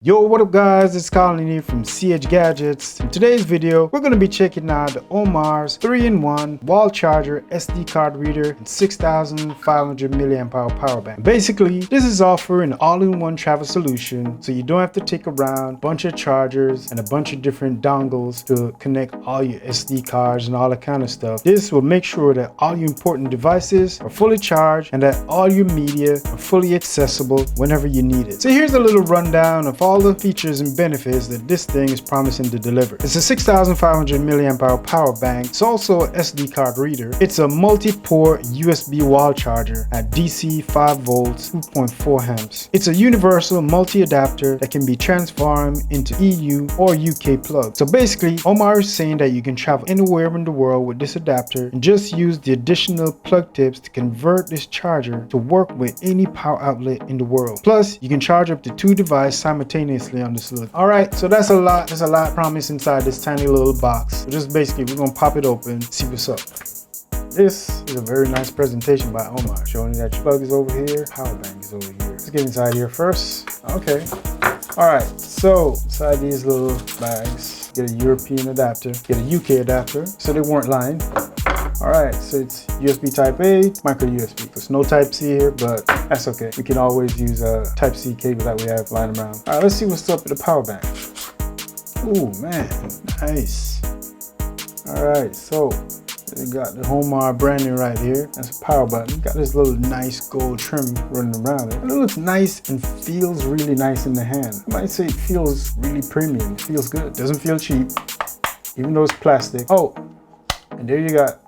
Yo, what up guys, it's Colin here from CH Gadgets. In today's video, we're going to be checking out the Omars 3-in-1 wall charger, SD card reader, and 6500 milliamp hour power bank. Basically, this is offering an all-in-one travel solution, so you don't have to take around a bunch of chargers and a bunch of different dongles to connect all your SD cards and all that kind of stuff. This will make sure that all your important devices are fully charged and that all your media are fully accessible whenever you need it. So here's a little rundown of all the features and benefits that this thing is promising to deliver. It's a 6500 milliamp hour power bank. It's also a SD card reader. It's a multi-port USB wall charger at DC 5 volts, 2.4 amps. It's a universal multi-adapter that can be transformed into EU or UK plug. So basically, Omar is saying that you can travel anywhere in the world with this adapter and just use the additional plug tips to convert this charger to work with any power outlet in the world. Plus, you can charge up to 2 devices simultaneously on this little. All right, so there's a lot promised inside this tiny little box. So just basically, we're gonna pop it open, see what's up. This is a very nice presentation by Omar, showing that your plug is over here, power bank is over here. Let's get inside here first. Okay. All right, so inside these little bags, get a European adapter, get a UK adapter, so they weren't lying. All right, so it's USB type A, micro USB. There's no type C here, but that's okay. We can always use a type C cable that we have lying around. All right, let's see what's up with the power bank. Ooh, man, nice. All right, so we got the Omar branding right here. That's a power button. Got this little nice gold trim running around it. And it looks nice and feels really nice in the hand. I might say it feels really premium. It feels good. Doesn't feel cheap, even though it's plastic. Oh, and there you got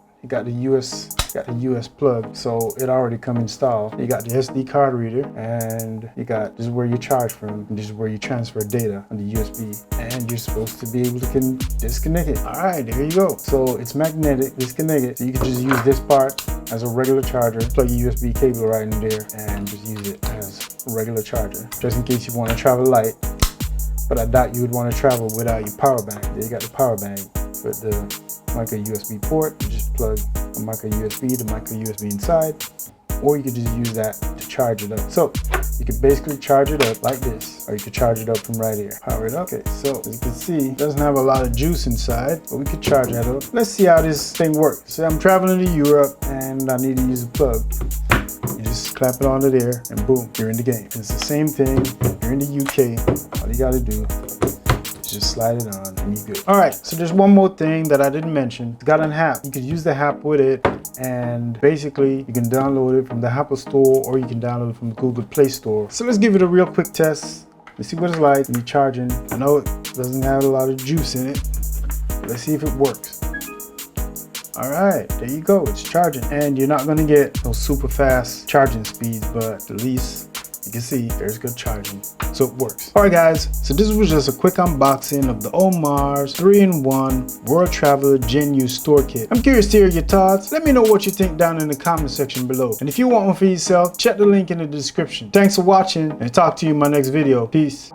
the US plug, so it already come installed. You got the SD card reader, and this is where you charge from, and this is where you transfer data on the USB, and you're supposed to be able to disconnect it. All right, there you go. So it's magnetic, disconnected. So you can just use this part as a regular charger, plug your USB cable right in there, and just use it as a regular charger, just in case you want to travel light. But I doubt you would want to travel without your power bank. There you got the power bank with the micro USB port. You just plug a micro USB to micro USB inside, or you could just use that to charge it up. So you could basically charge it up like this, or you could charge it up from right here. Power it up. Okay, so as you can see, it doesn't have a lot of juice inside, but we could charge that up. Let's see how this thing works. So I'm traveling to Europe and I need to use a plug. You just clap it onto there and boom, you're in the game. It's the same thing. You're in the UK. All you gotta do is just slide it on and you're good. All right, so there's one more thing that I didn't mention. It's got an app. You could use the app with it, and basically you can download it from the Apple Store, or you can download it from the Google Play Store. So let's give it a real quick test. Let's see what it's like when you're charging. I know it doesn't have a lot of juice in it. Let's see if it works. All right, there you go, it's charging. And you're not gonna get no super fast charging speeds, but at least you can see there's good charging, so it works. All right guys, so this was just a quick unboxing of the Omars 3-in-1 World Traveler GeniuStore kit. I'm curious to hear your thoughts. Let me know what you think down in the comment section below. And if you want one for yourself, check the link in the description. Thanks for watching, and talk to you in my next video. Peace.